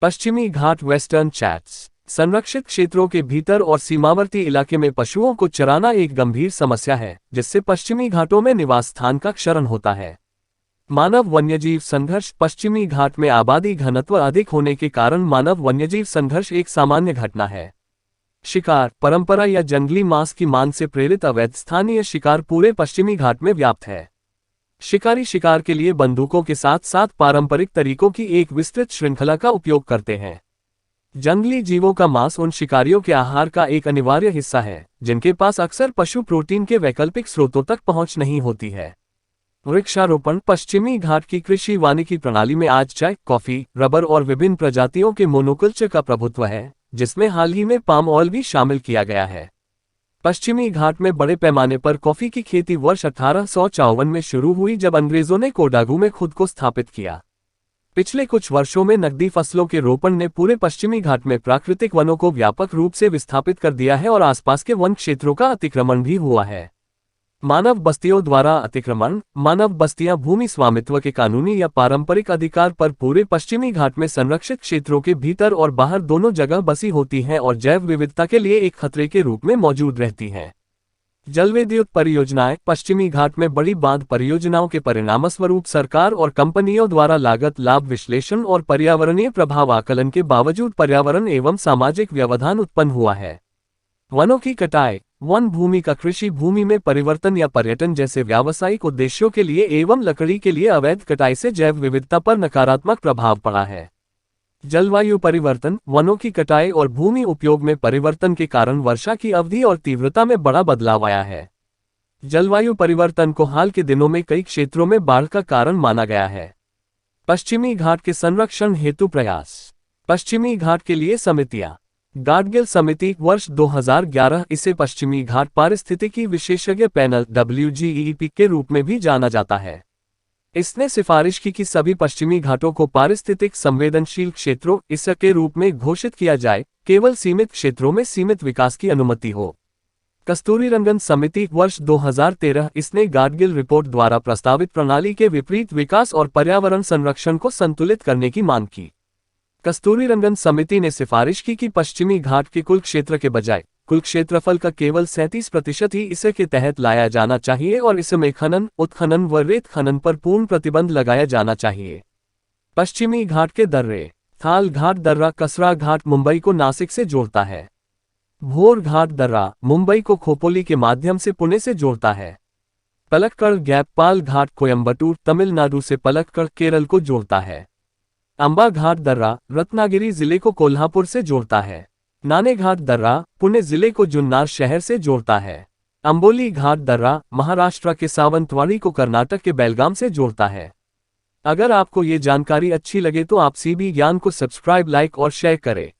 पश्चिमी घाट western chats. संरक्षित क्षेत्रों के भीतर और सीमावर्ती इलाके में पशुओं को चराना एक गंभीर समस्या है, जिससे पश्चिमी घाटों में निवास स्थान का क्षरण होता है। मानव वन्यजीव संघर्ष। पश्चिमी घाट में आबादी घनत्व अधिक होने के कारण मानव वन्यजीव संघर्ष एक सामान्य घटना है। शिकार, परंपरा या जंगली मांस की मांग से प्रेरित अवैध स्थानीय शिकार पूरे पश्चिमी घाट में व्याप्त है। शिकारी शिकार के लिए बंदूकों के साथ साथ पारंपरिक तरीकों की एक विस्तृत श्रृंखला का उपयोग करते हैं। जंगली जीवों का मांस उन शिकारियों के आहार का एक अनिवार्य हिस्सा है, जिनके पास अक्सर पशु प्रोटीन के वैकल्पिक स्रोतों तक पहुंच नहीं होती है। वृक्षारोपण। पश्चिमी घाट की कृषि वानिकी प्रणाली में आज चाय, कॉफी, रबर और विभिन्न प्रजातियों के मोनोकल्चर का प्रभुत्व है, जिसमें हाल ही में पाम ऑयल भी शामिल किया गया है। पश्चिमी घाट में बड़े पैमाने पर कॉफी की खेती वर्ष 1854 में शुरू हुई, जब अंग्रेजों ने कोडागू में खुद को स्थापित किया। पिछले कुछ वर्षों में नकदी फसलों के रोपण ने पूरे पश्चिमी घाट में प्राकृतिक वनों को व्यापक रूप से विस्थापित कर दिया है और आसपास के वन क्षेत्रों का अतिक्रमण भी हुआ है। मानव बस्तियों द्वारा अतिक्रमण। मानव बस्तियां भूमि स्वामित्व के कानूनी या पारंपरिक अधिकार पर पूरे पश्चिमी घाट में संरक्षित क्षेत्रों के भीतर और बाहर दोनों जगह बसी होती हैं और जैव विविधता के लिए एक खतरे के रूप में मौजूद रहती हैं। जलविद्युत परियोजनाएं। पश्चिमी घाट में बड़ी बांध परियोजनाओं के परिणामस्वरूप सरकार और कंपनियों द्वारा लागत लाभ विश्लेषण और पर्यावरणीय प्रभाव आकलन के बावजूद पर्यावरण एवं सामाजिक व्यवधान उत्पन्न हुआ है। वनों की कटाई। वन भूमि का कृषि भूमि में परिवर्तन या पर्यटन जैसे व्यावसायिक उद्देश्यों के लिए एवं लकड़ी के लिए अवैध कटाई से जैव विविधता पर नकारात्मक प्रभाव पड़ा है। जलवायु परिवर्तन। वनों की कटाई और भूमि उपयोग में परिवर्तन के कारण वर्षा की अवधि और तीव्रता में बड़ा बदलाव आया है। जलवायु परिवर्तन को हाल के दिनों में कई क्षेत्रों में बाढ़ का कारण माना गया है। पश्चिमी घाट के संरक्षण हेतु प्रयास। पश्चिमी घाट के लिए समितियां। गाडगिल समिति वर्ष 2011। इसे पश्चिमी घाट पारिस्थितिकी विशेषज्ञ पैनल WGEP के रूप में भी जाना जाता है। इसने सिफारिश की कि सभी पश्चिमी घाटों को पारिस्थितिक संवेदनशील क्षेत्रों ISA के रूप में घोषित किया जाए, केवल सीमित क्षेत्रों में सीमित विकास की अनुमति हो। कस्तूरीरंगन समिति वर्ष 2013। इसने गाडगिल रिपोर्ट द्वारा प्रस्तावित प्रणाली के विपरीत विकास और पर्यावरण संरक्षण को संतुलित करने की मांग की। कस्तूरीरंगन समिति ने सिफारिश की कि पश्चिमी घाट के कुल क्षेत्र के बजाय कुल क्षेत्रफल का केवल 37% ही ISA के तहत लाया जाना चाहिए और इसमें खनन, उत्खनन व रेत खनन पर पूर्ण प्रतिबंध लगाया जाना चाहिए। पश्चिमी घाट के दर्रे। थाल घाट दर्रा कसरा घाट मुंबई को नासिक से जोड़ता है। भोर घाट दर्रा मुंबई को खोपोली के माध्यम से पुणे से जोड़ता है। पलक्कड़ गैप पाल घाट कोयम्बटूर तमिलनाडु से पलक्कड़ केरल को जोड़ता है। अंबा घाट दर्रा रत्नागिरी जिले को कोल्हापुर से जोड़ता है। नाने घाट दर्रा पुणे जिले को जुन्नर शहर से जोड़ता है। अंबोली घाट दर्रा महाराष्ट्र के सावंतवाड़ी को कर्नाटक के बेलगाम से जोड़ता है। अगर आपको ये जानकारी अच्छी लगे तो आप CB ज्ञान को सब्सक्राइब, लाइक और शेयर करें।